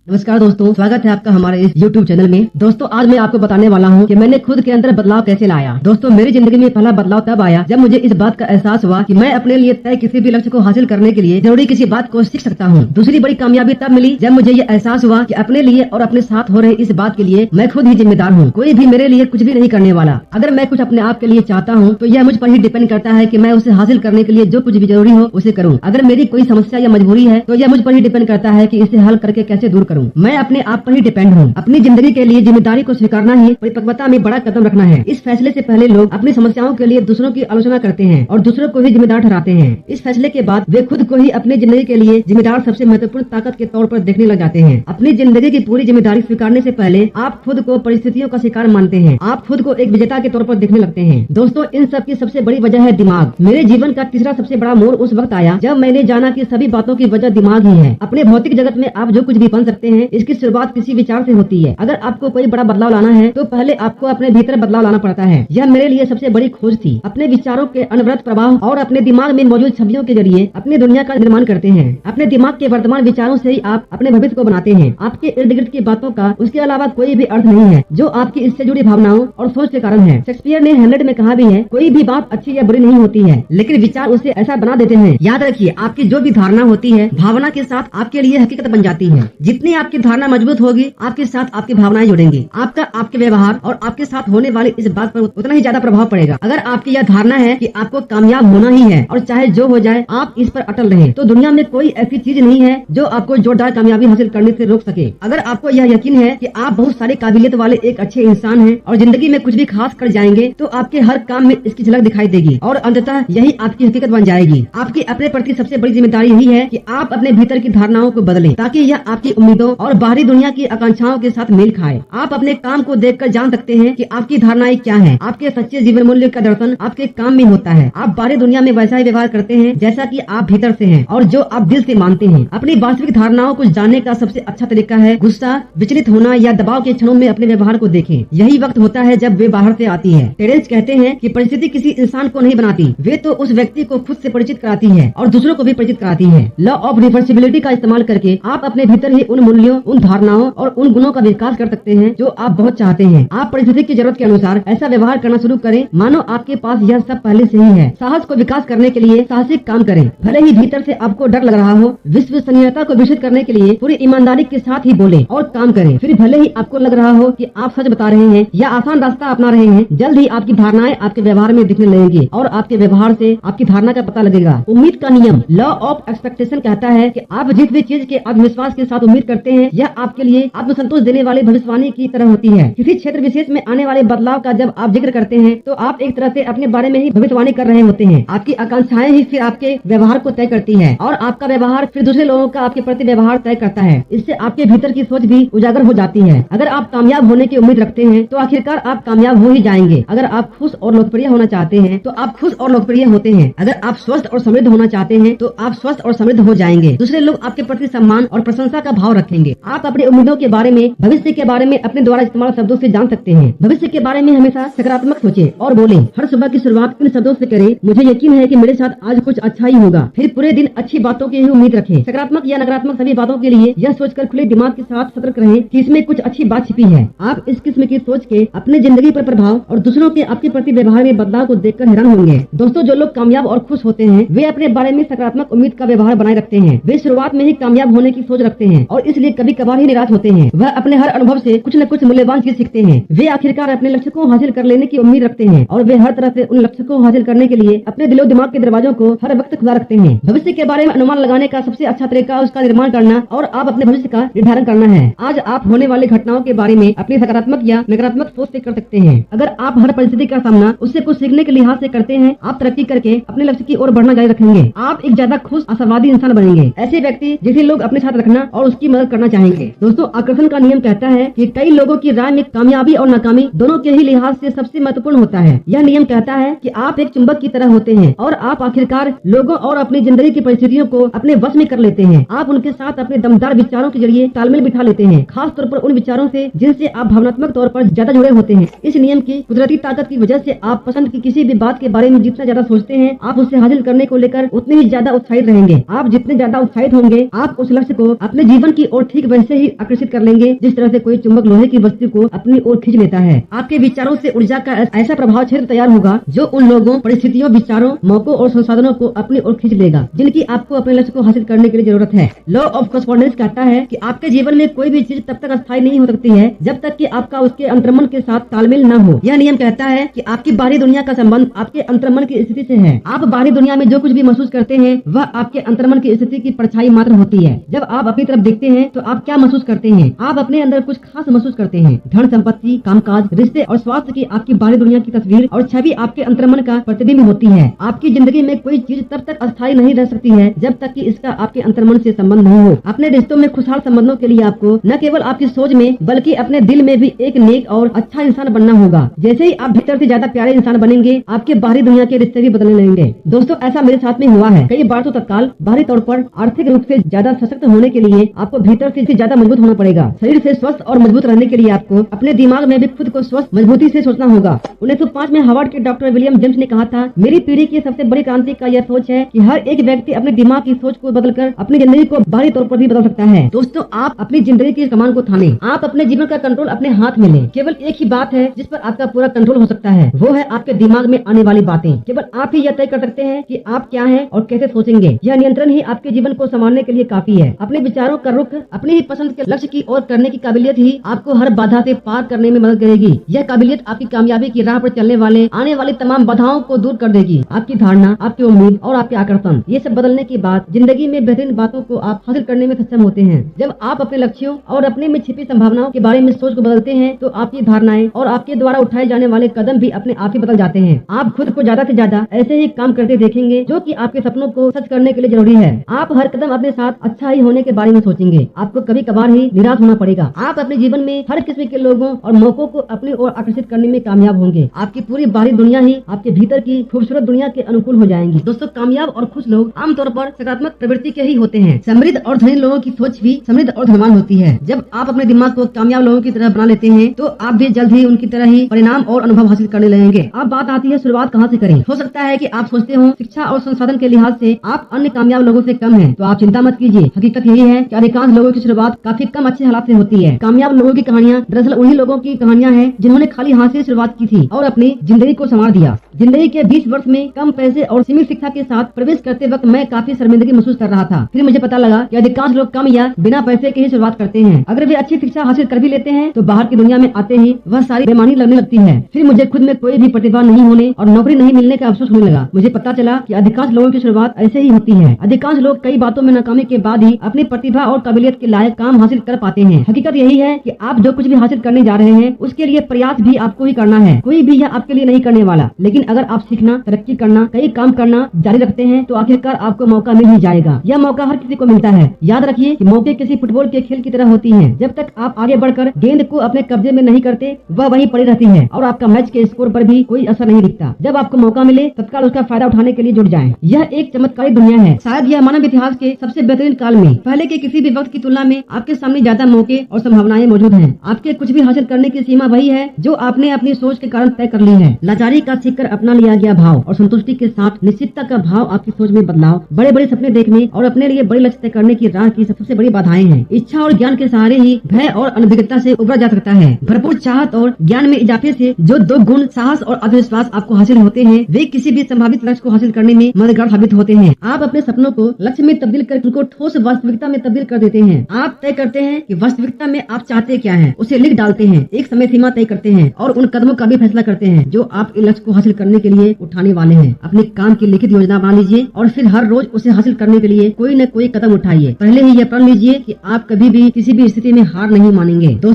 नमस्कार दोस्तों, स्वागत है आपका हमारे इस YouTube चैनल में। दोस्तों, आज मैं आपको बताने वाला हूं कि मैंने खुद के अंदर बदलाव कैसे लाया। दोस्तों, मेरी जिंदगी में पहला बदलाव तब आया जब मुझे इस बात का एहसास हुआ कि मैं अपने लिए तय किसी भी लक्ष्य को हासिल करने के लिए जरूरी किसी बात को सीख सकता हूं। दूसरी बड़ी कामयाबी तब मिली जब मुझे ये एहसास हुआ कि अपने लिए और अपने साथ हो रहे इस बात के लिए मैं खुद ही जिम्मेदार हूँ। कोई भी मेरे लिए कुछ भी नहीं करने वाला। अगर मैं कुछ अपने आप के लिए चाहता हूँ तो यह मुझ पर ही डिपेंड करता है कि मैं उसे हासिल करने के लिए जो कुछ भी जरूरी हो उसे करूँ। अगर मेरी कोई समस्या या मजबूरी है तो यह मुझ पर ही डिपेंड करता है कि इसे हल करके कैसे दूर करूँ। मैं अपने आप पर ही डिपेंड हूँ। अपनी जिंदगी के लिए जिम्मेदारी को स्वीकारना ही परिपक्वता में बड़ा कदम रखना है। इस फैसले से पहले लोग अपनी समस्याओं के लिए दूसरों की आलोचना करते हैं और दूसरों को ही जिम्मेदार ठहराते हैं। इस फैसले के बाद वे खुद को ही अपनी जिंदगी के लिए जिम्मेदार सबसे महत्वपूर्ण ताकत के तौर पर देखने लग जाते हैं। अपनी जिंदगी की पूरी जिम्मेदारी स्वीकारने से पहले आप खुद को परिस्थितियों का शिकार मानते हैं। आप खुद को एक विजेता के तौर पर देखने लगते हैं। दोस्तों, इन सब की सबसे बड़ी वजह है दिमाग। मेरे जीवन का तीसरा सबसे बड़ा मोड़ उस वक्त आया जब मैंने जाना कि सभी बातों की वजह दिमाग ही है। अपने भौतिक जगत में आप जो कुछ भी बन सकते हैं, इसकी शुरुआत किसी विचार से होती है। अगर आपको कोई बड़ा बदलाव लाना है तो पहले आपको अपने भीतर बदलाव लाना पड़ता है। यह मेरे लिए सबसे बड़ी खोज थी। अपने विचारों के अनवरत प्रभाव और अपने दिमाग में मौजूद छवियों के जरिए अपनी दुनिया का निर्माण करते हैं। अपने दिमाग के वर्तमान विचारों से ही आप अपने भविष्य को बनाते हैं। आपके इर्द गिर्द की बातों का उसके अलावा कोई भी अर्थ नहीं है जो आपकी इससे जुड़ी भावनाओं और सोच के कारण है। शेक्सपियर ने हैमलेट में कहा भी है, कोई भी बात अच्छी या बुरी नहीं होती है, लेकिन विचार उसे ऐसा बना देते हैं। याद रखिए, आपकी जो भी धारणा होती है, भावना के साथ आपके लिए हकीकत बन जाती है। जितनी आपकी धारणा मजबूत होगी, आपके साथ आपकी भावनाएं जुड़ेंगी। आपका आपके व्यवहार और आपके साथ होने वाली इस बात पर उतना ही ज्यादा प्रभाव पड़ेगा। अगर आपकी यह धारणा है कि आपको कामयाब होना ही है और चाहे जो हो जाए आप इस पर अटल रहें, तो दुनिया में कोई ऐसी चीज नहीं है जो आपको जोरदार कामयाबी हासिल करने से रोक सके। अगर आपको यह यकीन है कि आप बहुत सारी काबिलियत वाले एक अच्छे इंसान हैं और जिंदगी में कुछ भी खास कर जाएंगे, तो आपके हर काम में इसकी झलक दिखाई देगी और अंततः यही आपकी हकीकत बन जाएगी। आपकी अपने प्रति सबसे बड़ी जिम्मेदारी यही है कि आप अपने भीतर की धारणाओं को बदलें ताकि यह आपकी उम्मीदों और बाहरी दुनिया की आकांक्षाओं के साथ मेल खाए। आप अपने काम को देखकर जान सकते हैं कि आपकी धारणाएं क्या हैं। आपके सच्चे जीवन मूल्य का दर्शन आपके काम में होता है। आप बाहरी दुनिया में वैसा ही व्यवहार करते हैं जैसा कि आप भीतर से हैं और जो आप दिल से मानते हैं। अपनी वास्तविक धारणाओं को जानने का सबसे अच्छा तरीका है गुस्सा, विचलित होना या दबाव के क्षणों में अपने व्यवहार को देखें। यही वक्त होता है जब वे बाहर से आती है। टेरेंस कहते हैं कि परिस्थिति किसी इंसान को नहीं बनाती, वे तो उस व्यक्ति को खुद से परिचित कराती है और दूसरों को भी परिचित कराती है। लॉ ऑफ रिवर्सिबिलिटी का इस्तेमाल करके आप अपने भीतर ही उन मूल्यों, उन धारणाओं और उन गुणों का विकास कर सकते हैं जो आप बहुत चाहते हैं। आप परिस्थिति की जरूरत के अनुसार ऐसा व्यवहार करना शुरू करें मानो आपके पास यह सब पहले से ही है। साहस को विकास करने के लिए साहसिक काम करें। भले ही भीतर से आपको डर लग रहा हो, विश्वसनीयता को विकसित करने के लिए पूरी ईमानदारी के साथ ही बोलें और काम करें। फिर भले ही आपको लग रहा हो कि आप सच बता रहे हैं या आसान रास्ता अपना रहे हैं, जल्द ही आपकी धारणाएं आपके व्यवहार में दिखने लगेंगी और आपके व्यवहार से आपकी धारणा का पता लगेगा। उम्मीद का नियम, लॉ ऑफ एक्सपेक्टेशन कहता है कि आप जिस भी चीज के आत्मविश्वास के साथ उम्मीद करते हैं, यह आपके लिए आत्मसंतोष देने वाली भविष्यवाणी की तरह होती है। किसी क्षेत्र विशेष में आने वाले बदलाव का जब आप जिक्र करते हैं तो आप एक तरह से अपने बारे में ही भविष्यवाणी कर रहे होते हैं। आपकी आकांक्षाएं ही फिर आपके व्यवहार को तय करती है और आपका व्यवहार फिर दूसरे लोगों का आपके प्रति व्यवहार तय करता है। इससे आपके भीतर की सोच भी उजागर हो जाती है। अगर आप कामयाब होने की उम्मीद रखते हैं तो आखिरकार आप कामयाब हो ही जाएंगे। अगर आप खुश और लोकप्रिय होना चाहते हैं तो आप खुश और लोकप्रिय होते हैं। अगर आप स्वस्थ और समृद्ध होना चाहते हैं तो आप स्वस्थ और समृद्ध हो जाएंगे। दूसरे लोग आपके प्रति सम्मान और प्रशंसा का भाव रखेंगे। आप अपनी उम्मीदों के बारे में, भविष्य के बारे में अपने द्वारा इस्तेमाल शब्दों से जान सकते हैं। भविष्य के बारे में हमेशा सकारात्मक सोचें और बोलें। हर सुबह की शुरुआत इन शब्दों से करें, मुझे यकीन है कि मेरे साथ आज कुछ अच्छा ही होगा। फिर पूरे दिन अच्छी बातों की ही उम्मीद रखें। सकारात्मक या नकारात्मक सभी बातों के लिए यह सोचकर खुले दिमाग के साथ सतर्क रहें कि इसमें कुछ अच्छी बात छिपी है। आप इस किस्म की सोच के अपने जिंदगी पर प्रभाव और दूसरों के आपके प्रति व्यवहार में बदलाव को देखकर हैरान होंगे। दोस्तों, जो लोग कामयाब और खुश होते हैं वे अपने बारे में सकारात्मक उम्मीद का व्यवहार बनाए रखते हैं। वे शुरुआत में ही कामयाब होने की सोच रखते हैं और इसलिए कभी कभार ही निराश होते हैं। वह अपने हर अनुभव से कुछ न कुछ मूल्यवान चीज सीखते हैं। वे आखिरकार अपने लक्ष्य को हासिल कर लेने की उम्मीद रखते हैं और वे हर तरह से उन लक्ष्य को हासिल करने के लिए अपने दिलो दिमाग के दरवाजों को हर वक्त खुला रखते हैं। भविष्य के बारे में अनुमान लगाने का सबसे अच्छा तरीका उसका निर्माण करना और आप अपने भविष्य का निर्धारण करना है। आज आप होने वाली घटनाओं के बारे में अपनी सकारात्मक या नकारात्मक सोच से कर सकते हैं। अगर आप हर परिस्थिति का सामना उससे कुछ सीखने के लिहाज से करते हैं, आप तरक्की करके अपने लक्ष्य की ओर बढ़ना जारी रखेंगे। आप एक ज्यादा खुश, आशावादी इंसान बनेंगे। ऐसे व्यक्ति जिसे लोग अपने साथ रखना और उसकी मदद करना चाहेंगे। दोस्तों, आकर्षण का नियम कहता है कि कई लोगों की राय में कामयाबी और नाकामी दोनों के ही लिहाज से सबसे महत्वपूर्ण होता है। यह नियम कहता है कि आप एक चुंबक की तरह होते हैं और आप आखिरकार लोगों और अपनी जिंदगी की परिस्थितियों को अपने वश में कर लेते हैं। आप उनके साथ अपने दमदार विचारों के जरिए तालमेल बिठा लेते हैं, खास तौर पर उन विचारों से जिनसे आप भावनात्मक तौर पर ज्यादा जुड़े होते हैं। इस नियम की कुदरती ताकत की वजह से आप पसंद की किसी भी बात के बारे में जितना ज्यादा सोचते हैं, आप उसे हासिल करने को लेकर उतने ही ज्यादा उत्साहित रहेंगे। आप जितने ज्यादा उत्साहित होंगे, आप उस लक्ष्य को अपने जीवन की ओर ठीक वैसे ही आकर्षित कर लेंगे जिस तरह से कोई चुंबक लोहे की वस्तु को अपनी ओर खींच लेता है। आपके विचारों से ऊर्जा का ऐसा प्रभाव क्षेत्र तैयार होगा जो उन लोगों, परिस्थितियों, विचारों, मौकों और संसाधनों को अपनी ओर खींच लेगा जिनकी आपको अपने लक्ष्य को हासिल करने के लिए जरूरत है। लॉ ऑफ कॉरस्पॉन्डेंस कहता है कि आपके जीवन में कोई भी चीज तब तक अस्थायी नहीं हो सकती है जब तक कि आपका उसके अंतर्मन के साथ तालमेल न हो। यह नियम कहता है कि आपकी बाहरी दुनिया का संबंध आपके अंतर्मन की स्थिति से है। आप बाहरी दुनिया में जो कुछ भी महसूस करते हैं वह आपके अंतर्मन की स्थिति की परछाई मात्र होती है। जब आप अपनी तरफ देखते हैं तो आप क्या महसूस करते हैं? आप अपने अंदर कुछ खास महसूस करते हैं। धन संपत्ति, कामकाज, रिश्ते और स्वास्थ्य की आपकी बाहरी दुनिया की तस्वीर और छवि आपके अंतर्मन का प्रतिबिंब होती है। आपकी जिंदगी में कोई चीज तब तक अस्थायी नहीं रह सकती है जब तक कि इसका आपके अंतर्मन से संबंध नहीं हो। अपने रिश्तों में खुशहाल संबंधों के लिए आपको न केवल आपकी सोच में बल्कि अपने दिल में भी एक नेक और अच्छा इंसान बनना होगा। जैसे ही आप भीतर से ज्यादा प्यारे इंसान बनेंगे, आपके बाहरी दुनिया के रिश्ते भी बदलने लगेंगे। दोस्तों, ऐसा मेरे साथ में हुआ है कई बार। तो तत्काल बाहरी तौर पर आर्थिक रूप से ज्यादा सशक्त होने के लिए आपको भीतर से ज्यादा मजबूत होना पड़ेगा। शरीर से स्वस्थ और मजबूत रहने के लिए आपको अपने दिमाग में भी खुद को स्वस्थ मजबूती से सोचना होगा। 1905 में हार्वर्ड के डॉक्टर विलियम जेम्स ने कहा था, मेरी पीढ़ी की सबसे बड़ी क्रांति का यह सोच है कि हर एक व्यक्ति अपने दिमाग की सोच को बदलकर अपनी जिंदगी को बाहरी तौर पर भी बदल सकता है। दोस्तों, आप अपनी जिंदगी की कमान को थामे। आप अपने जीवन का कंट्रोल अपने हाथ में लें। केवल एक ही बात है जिस पर आपका पूरा कंट्रोल हो सकता है, वो है आपके दिमाग में आने वाली बातें। केवल आप ही यह तय कर सकते हैं कि आप क्या हैं और कैसे सोचेंगे। यह नियंत्रण ही आपके जीवन को संभालने के लिए काफी है। अपने विचारों का रुख अपनी ही पसंद के लक्ष्य की ओर करने की काबिलियत ही आपको हर बाधा से पार करने में मदद करेगी। यह काबिलियत आपकी कामयाबी की राह पर चलने वाले आने वाली तमाम बाधाओं को दूर कर देगी। आपकी धारणा, आपकी उम्मीद और आपके आकर्षण, ये सब बदलने के बाद जिंदगी में बेहतरीन बातों को आप हासिल करने में सक्षम होते हैं। जब आप अपने लक्ष्यों और अपने में छिपी संभावनाओं के बारे में सोच को बदलते हैं तो आपकी धारणाएं और आपके द्वारा उठाए जाने वाले कदम भी अपने आप ही बदल जाते हैं। आप खुद को ज्यादा से ज्यादा ऐसे ही काम करते देखेंगे जो कि आपके सपनों को सच करने के लिए जरूरी है। आप हर कदम अपने साथ अच्छा ही होने के बारे में सोचेंगे। आपको कभी कभार ही निराश होना पड़ेगा। आप अपने जीवन में हर किस्म के लोगों और मौकों को अपनी ओर आकर्षित करने में कामयाब होंगे। आपकी पूरी बाहरी दुनिया ही आपके भीतर की खूबसूरत दुनिया के अनुकूल हो जाएंगी। दोस्तों, कामयाब और खुश लोग आमतौर पर सकारात्मक प्रवृत्ति के ही होते हैं। समृद्ध और धनी लोगों की सोच भी समृद्ध और धनवान होती है। जब आप अपने दिमाग को कामयाब लोगों की तरह बना लेते हैं तो आप भी जल्द ही उनकी तरह ही परिणाम और अनुभव हासिल करने लगेंगे। अब बात आती है शुरुआत कहाँ से करें। हो सकता है कि आप सोचते हो शिक्षा और संसाधन के लिहाज से आप अन्य कामयाब लोगों से कम हैं, तो आप चिंता मत कीजिए। हकीकत यही है कि अधिकांश लोगों की शुरुआत काफी कम अच्छे हालात से होती है। कामयाब लोगों की कहानियां दरअसल उन्हीं लोगों की कहानियां हैं जिन्होंने खाली हाथ से शुरुआत की थी और अपनी जिंदगी को संवार दिया। जिंदगी के 20 वर्ष में कम पैसे और सीमित शिक्षा के साथ प्रवेश करते वक्त मैं काफी शर्मिंदगी महसूस कर रहा था। फिर मुझे पता लगा कि अधिकांश लोग कम या बिना पैसे के ही शुरुआत करते हैं। अगर वे अच्छी शिक्षा हासिल कर भी लेते हैं तो बाहर की दुनिया में आते ही वह सारी बेमानी लगने लगती है। फिर मुझे खुद में कोई भी प्रतिभा नहीं होने और नौकरी नहीं मिलने का अफसोस होने लगा। मुझे पता चला कि अधिकांश लोगों की शुरुआत ऐसे ही होती है। अधिकांश लोग कई बातों में नाकामी के बाद ही अपनी प्रतिभा और काबिलियत के लायक काम हासिल कर पाते हैं। हकीकत यही है कि आप जो कुछ भी हासिल करने जा रहे हैं उसके लिए प्रयास भी आपको ही करना है। कोई भी यह आपके लिए नहीं करने वाला। लेकिन अगर आप सीखना, तरक्की करना, कई काम करना जारी रखते हैं तो आखिरकार आपको मौका मिल ही जाएगा। यह मौका हर किसी को मिलता है। याद रखिए कि मौके किसी फुटबॉल के खेल की तरह होती हैं। जब तक आप आगे बढ़कर गेंद को अपने कब्जे में नहीं करते वह वहीं पड़ी रहती है और आपका मैच के स्कोर पर भी कोई असर नहीं दिखता। जब आपको मौका मिले तत्काल उसका फायदा उठाने के लिए जुट जाएं। यह एक चमत्कारी दुनिया है। शायद यह मानव इतिहास के सबसे बेहतरीन काल में पहले के किसी भी वक्त की तुलना में आपके सामने ज्यादा मौके और संभावनाएं मौजूद हैं। आपके कुछ भी हासिल करने की सीमा वही है जो आपने अपनी सोच के कारण तय कर ली है। लाचारी का सीखकर अपना लिया गया भाव और संतुष्टि के साथ निश्चितता का भाव आपकी सोच में बदलाव, बड़े बड़े सपने देखने और अपने लिए बड़े लक्ष्य तय करने की राह की सबसे बड़ी बाधाएं हैं। इच्छा और ज्ञान के सहारे ही भय और अनभिज्ञता से उबरा जा सकता है। भरपूर चाहत और ज्ञान में इजाफे से जो दो गुण साहस और आत्मविश्वास आपको हासिल होते हैं वे किसी भी संभावित लक्ष्य को हासिल करने में मददगार साबित होते हैं। आप अपने सपनों को लक्ष्य में तब्दील कर उनको ठोस वास्तविकता में तब्दील कर देते हैं। आप तय करते हैं कि वास्तविकता में आप चाहते क्या हैं, उसे लिख डालते हैं, एक समय सीमा तय करते हैं और उन कदमों का भी फैसला करते हैं जो आप लक्ष्य को हासिल करने के लिए उठाने वाले हैं। अपने काम की लिखित योजना बना लीजिए और फिर हर रोज उसे हासिल करने के लिए कोई न कोई कदम उठाइए। पहले ही यह प्रण लीजिए कि आप कभी भी किसी भी स्थिति में हार नहीं मानेंगे। दोस्तों,